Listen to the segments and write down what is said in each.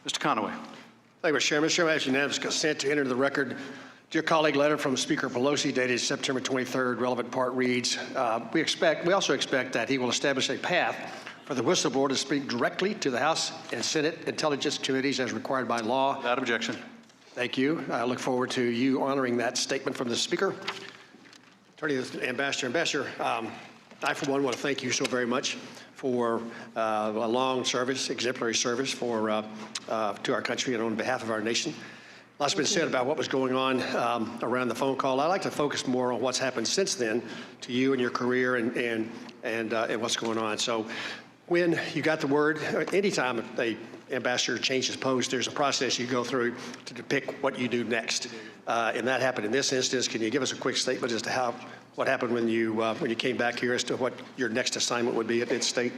Mr. Conaway. Thank you, Mr. Chairman. Mr. Chairman, I ask unanimous consent to enter into the record. Dear colleague, letter from Speaker Pelosi dated September 23rd. Relevant part reads, we also expect that he will establish a path for the whistleblower to speak directly to the House and Senate Intelligence Committees as required by law. Without objection. Thank you. I look forward to you honoring that statement from the Speaker. Attorney Ambassador, I, for one, want to thank you so very much for a long service, exemplary service to our country and on behalf of our nation. Lots been said about what was going on around the phone call. I'd like to focus more on what's happened since then to you and your career and what's going on. So when you got the word, anytime an ambassador changes post, there's a process you go through to depict what you do next. And that happened in this instance. Can you give us a quick statement as to what happened when you came back here, as to what your next assignment would be at State?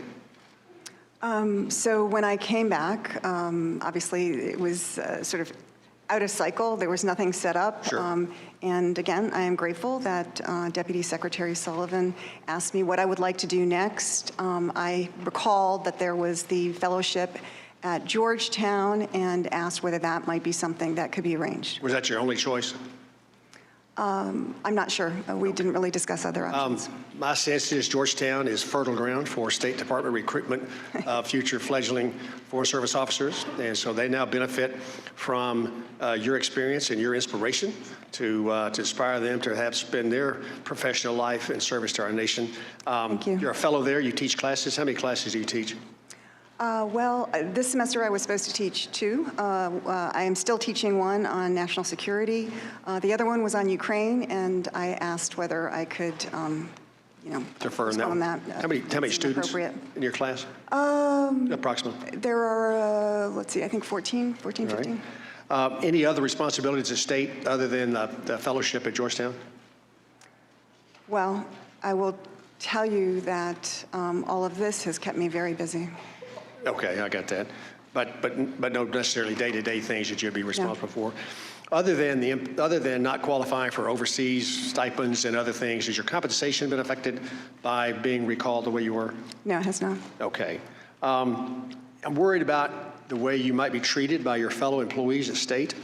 So when I came back, obviously it was sort of out of cycle. There was nothing set up. Sure. And again, I am grateful that Deputy Secretary Sullivan asked me what I would like to do next. I recalled that there was the fellowship at Georgetown and asked whether that might be something that could be arranged. Was that your only choice? I'm not sure. We didn't really discuss other options. My sense is Georgetown is fertile ground for State Department recruitment of future fledgling Foreign Service officers, and so they now benefit from your experience and your inspiration to inspire them to have spend their professional life in service to our nation. Thank you. You're a fellow there. You teach classes. How many classes do you teach? Well, this semester I was supposed to teach two. I am still teaching one on national security. The other one was on Ukraine, and I asked whether I could, Defer on that. How many students in your class? Approximately. There are, let's see, I think 14, 15. Right. Any other responsibilities at State other than the fellowship at Georgetown? Well, I will tell you that all of this has kept me very busy. Okay, I got that. But no necessarily day-to-day things that you'd be responsible for. Other than not qualifying for overseas stipends and other things, has your compensation been affected by being recalled the way you were? No, it has not. Okay. I'm worried about the way you might be treated by your fellow employees at State.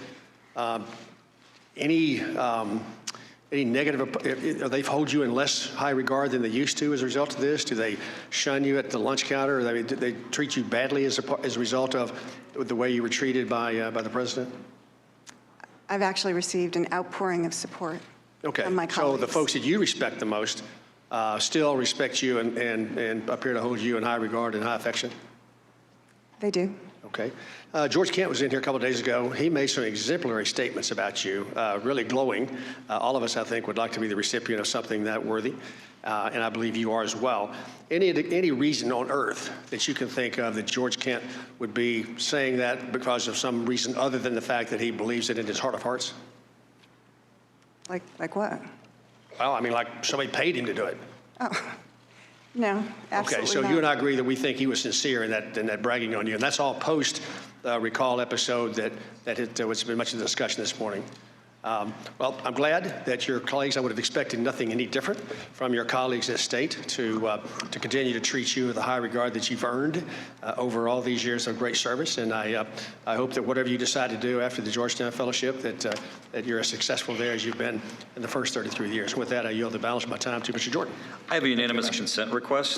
Any negative, they hold you in less high regard than they used to as a result of this? Do they shun you at the lunch counter? Or do they treat you badly as a result of the way you were treated by the president? I've actually received an outpouring of support from my colleagues. So the folks that you respect the most still respect you and appear to hold you in high regard and high affection? They do. Okay. George Kent was in here a couple of days ago. He made some exemplary statements about you, really glowing. All of us, I think, would like to be the recipient of something that worthy, and I believe you are as well. Any reason on earth that you can think of that George Kent would be saying that because of some reason other than the fact that he believes it in his heart of hearts? Like what? Well, I mean, like somebody paid him to do it. Oh. No, absolutely Okay, so not. you and I agree that we think he was sincere in that bragging on you, and that's all post-recall episode that was been much of the discussion this morning. Well, I'm glad that your colleagues, I would have expected nothing any different from your colleagues at State to continue to treat you with the high regard that you've earned over all these years of great service, and I hope that whatever you decide to do after the Georgetown Fellowship, that you're as successful there as you've been in the first 33 years. With that, I yield the balance of my time to Mr. Jordan. I have a unanimous consent request.